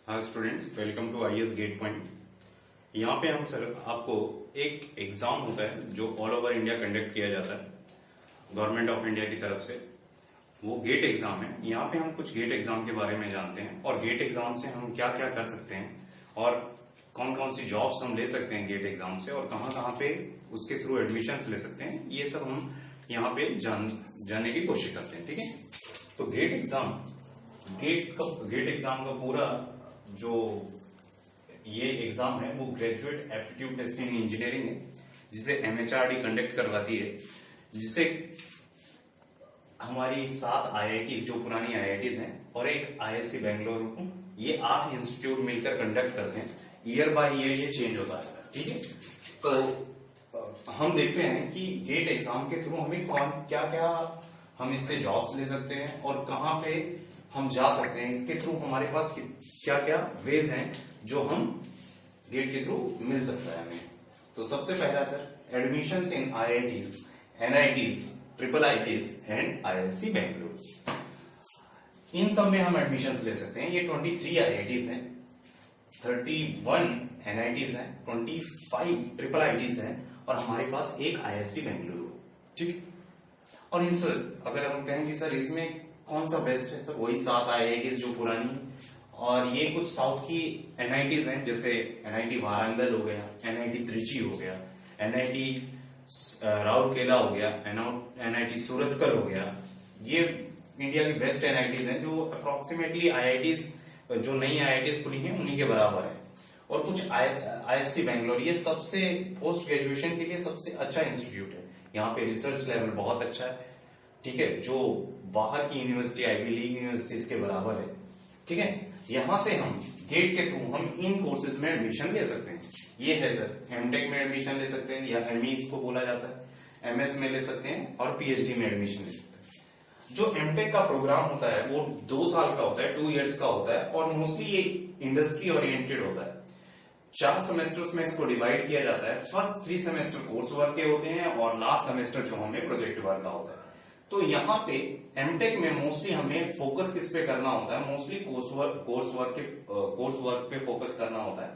हाँ students, welcome to IAS gate point. यहाँ पे हम सर आपको एक एग्जाम होता है जो ऑल ओवर इंडिया कंडक्ट किया जाता है गवर्नमेंट ऑफ इंडिया की तरफ से। वो गेट एग्जाम है। यहाँ पे हम कुछ गेट एग्जाम के बारे में जानते हैं और गेट एग्जाम से हम क्या क्या कर सकते हैं और कौन कौन सी जॉब्स हम ले सकते हैं गेट एग्जाम से और कहाँ कहाँ पे उसके थ्रू एडमिशंस ले सकते हैं। ये सब हम यहाँ पे जानने की कोशिश करते हैं। ठीक है, तो गेट एग्जाम का पूरा जो ये एग्जाम है वो graduate aptitude test in engineering है, जिसे एमएचआरडी कंडक्ट करवाती है, जिसे हमारी 7 आईआईटीज जो पुरानी आईआईटीज हैं और एक आईआईसी बेंगलुरु, ये 8 इंस्टीट्यूट मिलकर कंडक्ट करते हैं। ईयर बाय ईयर ये चेंज होता है। ठीक है, तो हम देखते हैं कि गेट एग्जाम के थ्रू हमें क्या क्या हम इससे जॉब्स ले सकते हैं और कहाँ पे हम जा सकते हैं। इसके थ्रू हमारे पास क्या क्या वेज हैं जो हम गेट के थ्रू मिल सकता है हमें। तो सबसे पहला sir, admissions in IITs, NITs, triple ITs and IIC Bengaluru, इन सब में हम एडमिशंस ले सकते हैं। ये 23 आईआईटीज हैं, 31 एनआईटीज हैं, 25 ट्रिपल आईटीज हैं और हमारे पास एक आईआईसी बेंगलुरु। ठीक, और इन सर अगर हम कहें कि सर इसमें कौन सा बेस्ट है, सर वही 7 आईआईटीज जो पुरानी, और ये कुछ साउथ की एनआईटीज हैं, जैसे एनआईटी वारंगल हो गया, एनआईटी त्रिची हो गया, एनआईटी राउरकेला हो गया, एनआईटी सूरतकल हो गया। ये इंडिया की बेस्ट एनआईटीज हैं जो अप्रोक्सीमेटली आईआईटीज जो नई आईआईटीज खुली हैं उन्हीं के बराबर है। और कुछ आईएससी बेंगलोर, ये सबसे पोस्ट ग्रेजुएशन के लिए सबसे अच्छा इंस्टीट्यूट है। यहाँ पे रिसर्च लेवल बहुत अच्छा है। ठीक है, जो बाहर की यूनिवर्सिटी, आईवी लीग यूनिवर्सिटीज के बराबर है। ठीक है, यहां से हम गेट के थ्रू हम इन कोर्सेज में एडमिशन ले सकते हैं। ये है सर, एमटेक में एडमिशन ले सकते हैं या एमई इसको बोला जाता है, एमएस में ले सकते हैं और पीएचडी में एडमिशन ले सकते हैं। जो एमटेक का प्रोग्राम होता है वो 2 साल का होता है, 2 इयर्स का होता है और मोस्टली ये इंडस्ट्री ओरिएंटेड होता है। 4 सेमेस्टर्स में इसको डिवाइड किया जाता है। फर्स्ट 3 सेमेस्टर कोर्स वर्क के होते हैं और लास्ट सेमेस्टर जो हमें प्रोजेक्ट वर्क का होता है। तो यहाँ पे एमटेक में मोस्टली हमें फोकस किस पे करना होता है, मोस्टली कोर्स वर्क पे फोकस करना होता है।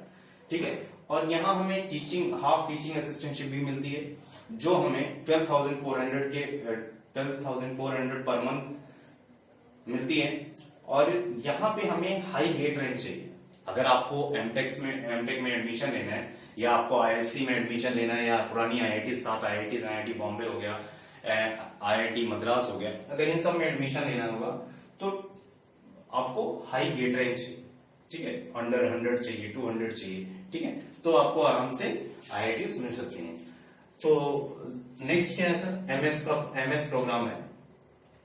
ठीक है, और यहाँ हमें टीचिंग, हाफ टीचिंग असिस्टेंटशिप भी मिलती है जो हमें 12,400 पर मंथ मिलती है। और यहाँ पे हमें हाई गेट रैंक चाहिए। अगर आपको एमटेक में एडमिशन लेना है या आपको आईआईसी में एडमिशन लेना है या पुरानी आईआईटी, 7 आईआईटी, आईआईटी बॉम्बे हो गया, आईआईटी मद्रास हो गया, अगर इन सब में एडमिशन लेना होगा तो आपको हाई गेट रैंक चाहिए। ठीक है, अंडर 100 चाहिए, 200 चाहिए। ठीक है, तो आपको आराम से आईआईटीज मिल सकती हैं। तो नेक्स्ट क्या है सर, एमएस प्रोग्राम है,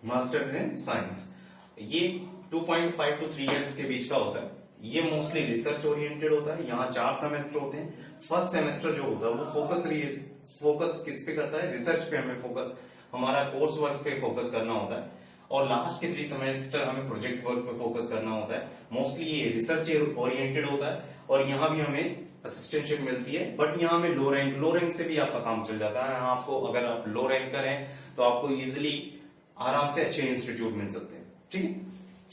मास्टर्स इन साइंस। ये 2.5 to 3 इयर्स के बीच का होता है। ये मोस्टली रिसर्च ओरिएंटेड होता है। यहाँ 4 सेमेस्टर होते हैं। फर्स्ट सेमेस्टर जो होता है वो फोकस किस पे करता है, रिसर्च पे हमें फोकस, हमारा कोर्स वर्क पे फोकस करना होता है। और लास्ट के 3 सेमेस्टर हमें प्रोजेक्ट वर्क पे फोकस करना होता है। मोस्टली ये रिसर्च ओरिएंटेड होता है और यहाँ भी हमें असिस्टेंटशिप मिलती है। बट यहाँ में लो रैंक से भी आपका काम चल जाता है। यहाँ आपको, अगर आप लो रैंक करें तो आपको इजिली आराम से अच्छे इंस्टीट्यूट मिल सकते हैं। ठीक है,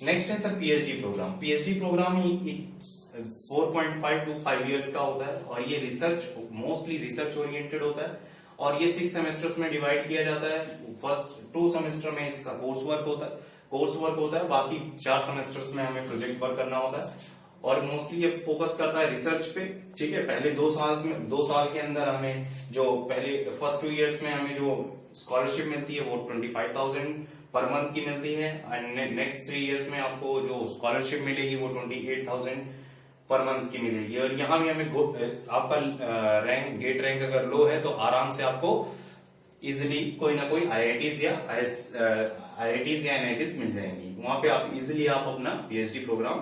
नेक्स्ट है sir PhD programme. PhD programme ही 4.5 to 5 इयर्स का होता है और ये मोस्टली रिसर्च ओरिएंटेड होता है और ये 6 सेमेस्टर्स में डिवाइड किया जाता है। फर्स्ट 2 सेमेस्टर में इसका कोर्स वर्क होता है, बाकी 4 सेमेस्टर्स में हमें प्रोजेक्ट वर्क करना होता है और मोस्टली ये फोकस करता है रिसर्च पे। ठीक है, पहले 2 साल के अंदर हमें जो पहले फर्स्ट 2 इयर्स में हमें जो स्कॉलरशिप मिलती है वो 25,000 पर मंथ की मिलती है एंड नेक्स्ट 3 इयर्स में आपको जो स्कॉलरशिप मिलेगी वो 28,000 पर मंथ की मिलेगी। और यहाँ भी हमें आपका गेट रैंक अगर लो है तो आराम से आपको इजिली कोई ना कोई आईआईटीज या एनआईटीज मिल जाएंगी। वहां पे आप इजिली अपना पीएचडी प्रोग्राम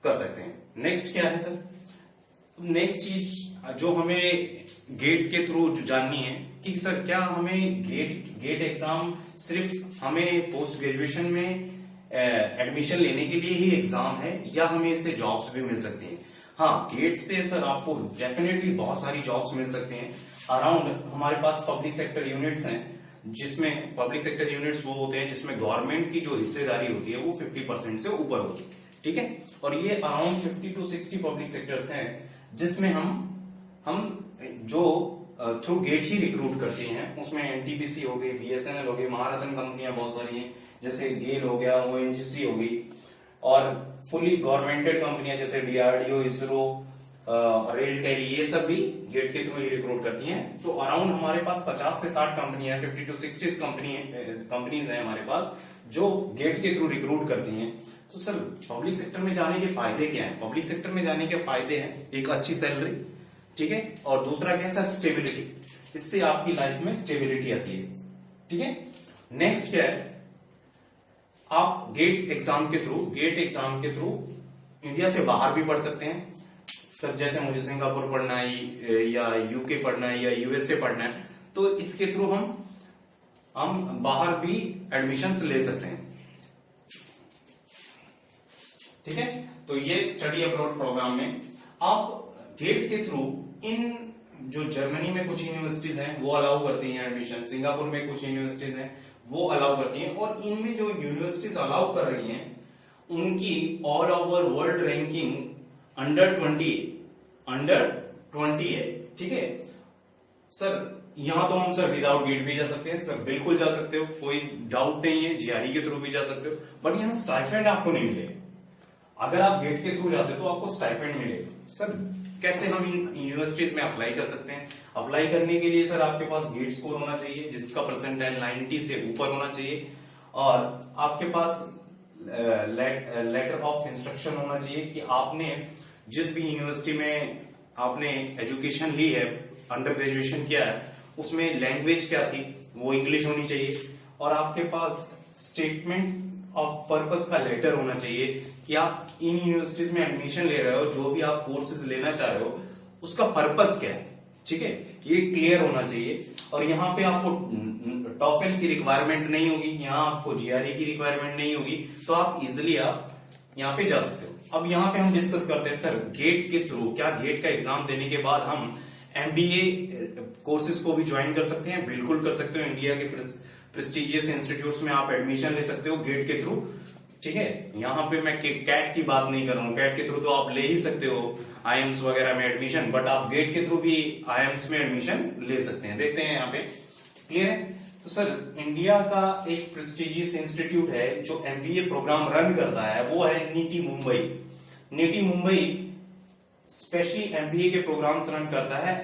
कर सकते हैं। नेक्स्ट क्या है सर, नेक्स्ट चीज जो हमें गेट के थ्रू जाननी है कि सर क्या हमें गेट एग्जाम सिर्फ हमें पोस्ट ग्रेजुएशन में एडमिशन लेने के लिए ही एग्जाम है या हमें इससे जॉब्स भी मिल सकती हैं। हाँ, गेट से सर आपको डेफिनेटली बहुत सारी जॉब्स मिल सकती हैं। अराउंड हमारे पास पब्लिक सेक्टर यूनिट्स हैं, जिसमें पब्लिक सेक्टर यूनिट्स वो होते हैं जिसमें गवर्नमेंट की जो हिस्सेदारी होती है वो 50% से ऊपर होती है। ठीक है, और ये अराउंड 50 to 60 पब्लिक सेक्टर्स हैं जिसमें हम जो थ्रू गेट ही रिक्रूट करते हैं। उसमें एनटीपीसी हो गई, बीएसएनएल हो गई, महारथन कंपनियां बहुत सारी हैं जैसे गेल हो गया, ओएनजीसी हो गई, और फुली गवर्नमेंटेड कंपनियां जैसे डीआरडीओ, इसरो, रेल टेली, ये सब भी गेट के थ्रू ही रिक्रूट करती हैं। तो अराउंड हमारे पास 50 से 60 कंपनियां, 50 to 60 कंपनीज हैं हमारे पास जो गेट के थ्रू रिक्रूट करती हैं। तो सर पब्लिक सेक्टर में जाने के फायदे क्या हैं? पब्लिक सेक्टर में जाने के फायदे हैं एक अच्छी सैलरी, ठीक है, और दूसरा क्या है सर, स्टेबिलिटी। इससे आपकी लाइफ में स्टेबिलिटी आती है, ठीक है। नेक्स्ट क्या है, आप गेट एग्जाम के थ्रू इंडिया से बाहर भी पढ़ सकते हैं। सर जैसे मुझे सिंगापुर पढ़ना है या यूके पढ़ना है या यूएसए पढ़ना है, तो इसके थ्रू हम बाहर भी एडमिशंस ले सकते हैं, ठीक है। तो ये स्टडी अब्रॉड प्रोग्राम में आप गेट के थ्रू इन जो जर्मनी में कुछ यूनिवर्सिटीज हैं वो अलाउ करती हैं एडमिशन, सिंगापुर में कुछ यूनिवर्सिटीज हैं वो अलाउ करती हैं, और इनमें जो यूनिवर्सिटीज अलाउ कर रही हैं उनकी all over world ranking under 20 है, ठीक है। सर यहां तो हम सर विदाउट गेट भी जा सकते हैं, सर बिल्कुल जा सकते हो, कोई डाउट नहीं है, जीआरई के थ्रू भी जा सकते हो, बट यहाँ स्टाइपेंड आपको नहीं मिलेगा। अगर आप गेट के थ्रू जाते हो तो आपको स्टाइपेंड मिलेगा। सर कैसे हम इन यूनिवर्सिटीज में अप्लाई कर सकते हैं? अप्लाई करने के लिए सर आपके पास गेट स्कोर होना चाहिए जिसका परसेंटाइल 90 से ऊपर होना चाहिए, और आपके पास लेटर ऑफ इंस्ट्रक्शन होना चाहिए कि आपने जिस भी यूनिवर्सिटी में आपने एजुकेशन ली है, अंडर ग्रेजुएशन किया है, उसमें लैंग्वेज क्या थी वो इंग्लिश होनी चाहिए, और आपके पास स्टेटमेंट ऑफ पर्पस का लेटर होना चाहिए कि आप इन यूनिवर्सिटीज में एडमिशन ले रहे हो, जो भी आप कोर्सेज लेना चाह रहे हो उसका पर्पस क्या है, ठीक है, ये क्लियर होना चाहिए। और यहाँ पे आपको टॉफेल की रिक्वायरमेंट नहीं होगी, यहाँ आपको जीआरई की रिक्वायरमेंट नहीं होगी, तो आप इजिली आप यहाँ पे जा सकते हो। अब यहाँ पे हम डिस्कस करते हैं सर गेट के थ्रू, क्या गेट का एग्जाम देने के बाद हम एमबीए कोर्सेज को भी ज्वाइन कर सकते हैं? बिल्कुल कर सकते हो। इंडिया के प्रेस्टिजियस इंस्टीट्यूट्स में आप एडमिशन ले सकते हो गेट के थ्रू, ठीक है। यहाँ पे मैं कैट की बात नहीं कर रहा हूँ, कैट के थ्रू तो आप ले ही सकते हो आईएम्स वगैरह में एडमिशन, बट आप गेट के थ्रू भी आईएम्स में एडमिशन ले सकते हैं। देखते हैं यहाँ पे, क्लियर है। तो सर इंडिया का एक प्रेस्टिजियस इंस्टीट्यूट है जो एमबीए प्रोग्राम रन करता है, वो है neat Mumbai. Neat Mumbai specially MBA के प्रोग्राम्स रन करता है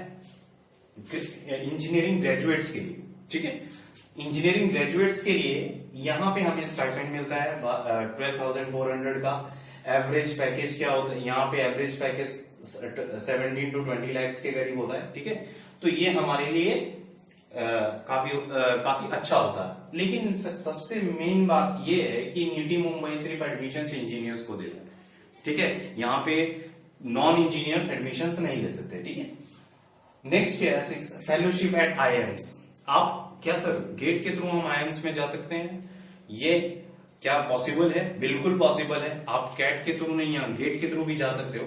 इंजीनियरिंग ग्रेजुएट्स के लिए, ठीक है। इंजीनियरिंग ग्रेजुएट्स के लिए यहाँ पे हमें स्टाइपेंड मिलता है 12,400 का। एवरेज पैकेज क्या होता है यहाँ पे? एवरेज पैकेज 17 to 20 lakhs के करीब होता है, ठीक है। तो ये हमारे लिए काफी अच्छा होता है। लेकिन सबसे मेन बात ये है कि नीटी मुंबई सिर्फ एडमिशन इंजीनियर्स को देता है, ठीक है। यहाँ पे नॉन इंजीनियर्स एडमिशन नहीं ले सकते, ठीक है। नेक्स्ट क्या है, फेलोशिप एट आईएम्स। आप क्या सर गेट के थ्रू हम आईएम्स में जा सकते हैं? ये क्या पॉसिबल है? बिल्कुल पॉसिबल है। आप कैट के थ्रू नहीं, गेट के थ्रू भी जा सकते हो।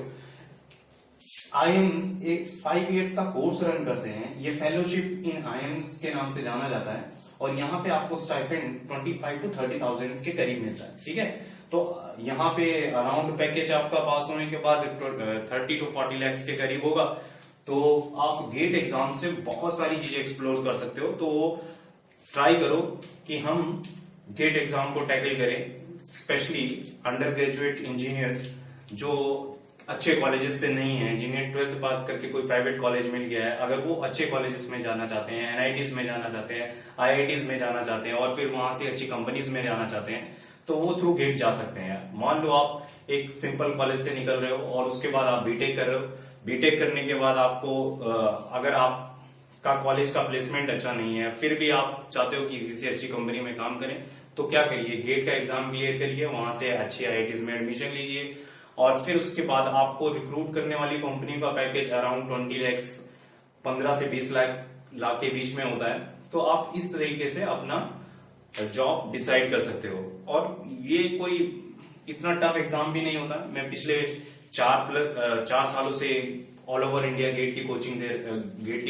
आईएम्स एक 5 years का कोर्स रन करते हैं, ये फेलोशिप इन आईएम्स के नाम से जाना जाता है, और यहाँ पे आपको स्टाइपेंड 25 to 30,000 के करीब मिलता है, ठीक है। तो यहाँ पे अराउंड पैकेज आपका पास होने के बाद 30 to 40 lakhs के करीब होगा। तो आप गेट एग्जाम से बहुत सारी चीजें एक्सप्लोर कर सकते हो। तो ट्राई करो कि हम गेट एग्जाम को टैकल करें, स्पेशली अंडर ग्रेजुएट इंजीनियर्स जो अच्छे कॉलेजेस से नहीं है, जिन्हें 12th पास करके कोई प्राइवेट कॉलेज मिल गया है, अगर वो अच्छे कॉलेजेस में जाना चाहते हैं, एनआईटीज में जाना चाहते हैं, आईआईटीज में जाना चाहते हैं, और फिर वहां से अच्छी कंपनीज में जाना चाहते हैं, तो वो थ्रू गेट जा सकते हैं। मान लो आप एक सिंपल कॉलेज से निकल रहे हो और उसके बाद आप बीटेक कर रहे हो, बीटेक करने के बाद आपको अगर आपका कॉलेज का प्लेसमेंट अच्छा नहीं है, फिर भी आप चाहते हो कि किसी अच्छी कंपनी में काम करें, तो क्या करिए, गेट का एग्जाम क्लियर करिए, वहां से अच्छी आईआईटीज में एडमिशन लीजिए, और फिर उसके बाद आपको रिक्रूट करने वाली कंपनी का पैकेज अराउंड 20 lakhs 15 से 20 लाख के बीच में होता है। तो आप इस तरीके से अपना जॉब डिसाइड कर सकते हो, और ये कोई इतना टफ एग्जाम भी नहीं होता। मैं पिछले 4 सालों से ऑल ओवर इंडिया गेट की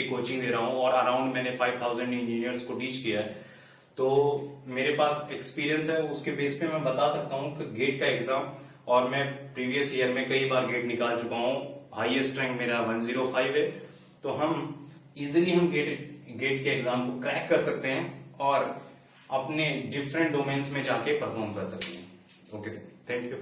कोचिंग दे रहा हूँ, और अराउंड मैंने 5000 इंजीनियर्स को टीच किया है, तो मेरे पास एक्सपीरियंस है। उसके बेस पे मैं बता सकता हूँ कि गेट का एग्जाम और मैं प्रीवियस ईयर में कई बार गेट निकाल चुका हूँ, हाईएस्ट रैंक मेरा 105 है। तो हम इजिली हम गेट के एग्जाम को क्रैक कर सकते हैं और अपने डिफरेंट डोमेन्स में जाके परफॉर्म कर सकते हैं। Okay sir, thank you.